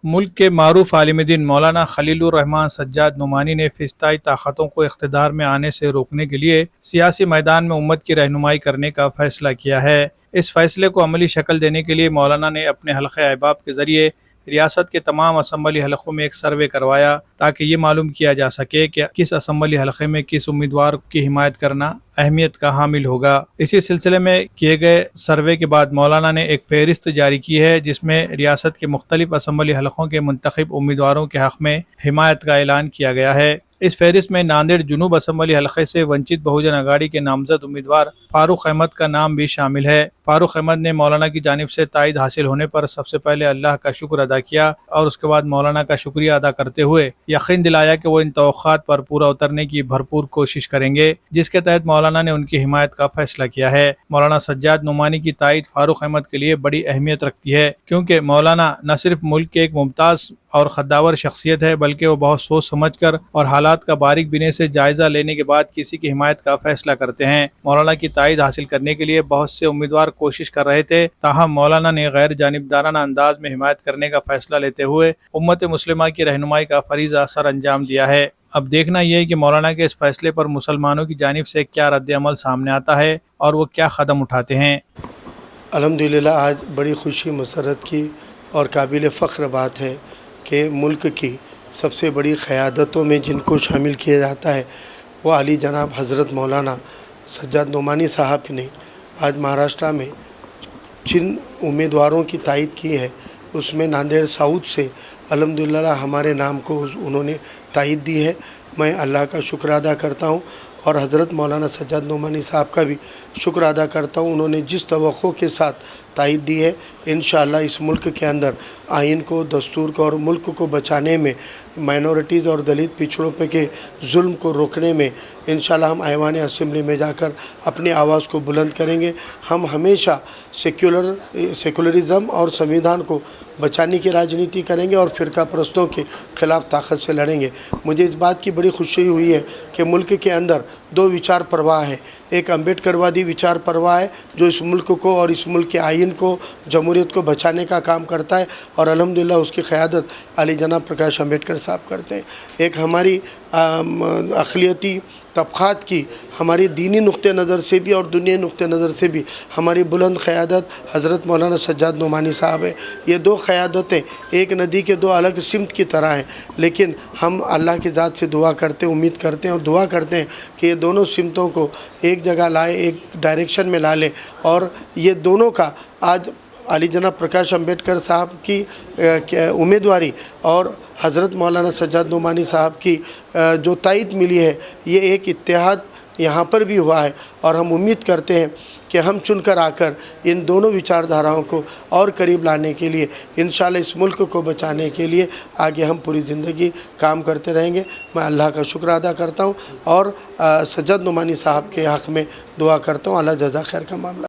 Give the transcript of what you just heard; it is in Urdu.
ملک کے معروف عالم دین مولانا خلیل الرحمان سجاد نعمانی نے فسطائی طاقتوں کو اقتدار میں آنے سے روکنے کے لیے سیاسی میدان میں امت کی رہنمائی کرنے کا فیصلہ کیا ہے۔ اس فیصلے کو عملی شکل دینے کے لیے مولانا نے اپنے حلقہ احباب کے ذریعے ریاست کے تمام اسمبلی حلقوں میں ایک سروے کروایا تاکہ یہ معلوم کیا جا سکے کہ کس اسمبلی حلقے میں کس امیدوار کی حمایت کرنا اہمیت کا حامل ہوگا۔ اسی سلسلے میں کیے گئے سروے کے بعد مولانا نے ایک فہرست جاری کی ہے جس میں ریاست کے مختلف اسمبلی حلقوں کے منتخب امیدواروں کے حق میں حمایت کا اعلان کیا گیا ہے۔ اس فہرست میں ناندیڑ جنوب اسمبلی حلقے سے ونچت بہوجن اگاڑی کے نامزد امیدوار فاروق احمد کا نام بھی شامل ہے۔ فاروق احمد نے مولانا کی جانب سے تائید حاصل ہونے پر سب سے پہلے اللہ کا شکر ادا کیا اور اس کے بعد مولانا کا شکریہ ادا کرتے ہوئے یقین دلایا کہ وہ ان توقعات پر پورا اترنے کی بھرپور کوشش کریں گے جس کے تحت مولانا نے ان کی حمایت کا فیصلہ کیا ہے۔ مولانا سجاد نعمانی کی تائید فاروق احمد کے لیے بڑی اہمیت رکھتی ہے کیونکہ مولانا نہ صرف ملک کے ایک ممتاز اور خداور شخصیت ہے بلکہ وہ بہت سوچ سمجھ کر اور حالات کا باریک بینی سے جائزہ لینے کے بعد کسی کی حمایت کا فیصلہ کرتے ہیں۔ مولانا کی تائید حاصل کرنے کے لیے بہت سے امیدوار کوشش کر رہے تھے، تاہم مولانا نے غیر جانبدارانہ انداز میں حمایت کرنے کا فیصلہ لیتے ہوئے امت مسلمہ کی رہنمائی کا فریضہ سر انجام دیا ہے۔ اب دیکھنا یہ ہے کہ مولانا کے اس فیصلے پر مسلمانوں کی جانب سے کیا رد عمل سامنے آتا ہے اور وہ کیا قدم اٹھاتے ہیں۔ الحمدللہ آج بڑی خوشی مسرت کی اور قابل فخر بات ہے کہ ملک کی سب سے بڑی قیادتوں میں جن کو شامل کیا جاتا ہے وہ علی جناب حضرت مولانا سجاد نعمانی صاحب نے آج مہاراشٹرا میں جن امیدواروں کی تائید کی ہے اس میں ناندیڑ ساؤتھ سے الحمدللہ ہمارے نام کو انہوں نے تائید دی ہے۔ میں اللہ کا شکر ادا کرتا ہوں اور حضرت مولانا سجاد نعمانی صاحب کا بھی شکر ادا کرتا ہوں، انہوں نے جس توقع کے ساتھ تائید دی ہے انشاءاللہ اس ملک کے اندر آئین کو، دستور کو اور ملک کو بچانے میں، مائنورٹیز اور دلت پچھڑوں پہ کے ظلم کو روکنے میں انشاءاللہ ہم ایوان اسمبلی میں جا کر اپنی آواز کو بلند کریں گے۔ ہم ہمیشہ سیکولرزم اور سنویدھان کو بچانے کی راجنیتی کریں گے اور فرقہ پرستوں کے خلاف طاقت سے لڑیں گے۔ مجھے اس بات کی بڑی خوشی ہوئی ہے کہ ملک کے اندر دو وچار پرواہ ہیں، ایک امبیڈکر وادی وچار پرواہ ہے جو اس ملک کو اور اس ملک کے آئین کو، جمہوریت کو بچانے کا کام کرتا ہے اور الحمدللہ اس کی قیادت علی جناب پرکاش امبیڈکر صاحب کرتے ہیں۔ ایک ہماری اقلیتی طبقات کی، ہماری دینی نقطہ نظر سے بھی اور دنیا نقطہ نظر سے بھی ہماری بلند قیادت حضرت مولانا سجاد نعمانی صاحب ہے۔ یہ دو قیادتیں ایک ندی کے دو الگ سمت کی طرح ہیں، لیکن ہم اللہ کی ذات سے دعا کرتے ہیں، امید کرتے ہیں اور دعا کرتے ہیں کہ یہ دونوں سمتوں کو ایک جگہ لائے، ایک ڈائریکشن میں لا لیں اور یہ دونوں کا آج علی جناب پرکاش امبیڈکر صاحب کی امیدواری اور حضرت مولانا سجاد نعمانی صاحب کی جو تائید ملی ہے، یہ ایک اتحاد یہاں پر بھی ہوا ہے اور ہم امید کرتے ہیں کہ ہم چن کر آ کر ان دونوں وچار دھاراؤں کو اور قریب لانے کے لیے انشاءاللہ اس ملک کو بچانے کے لیے آگے ہم پوری زندگی کام کرتے رہیں گے۔ میں اللہ کا شکر ادا کرتا ہوں اور سجاد نعمانی صاحب کے حق میں دعا کرتا ہوں، اللہ جزا خیر کا معاملہ۔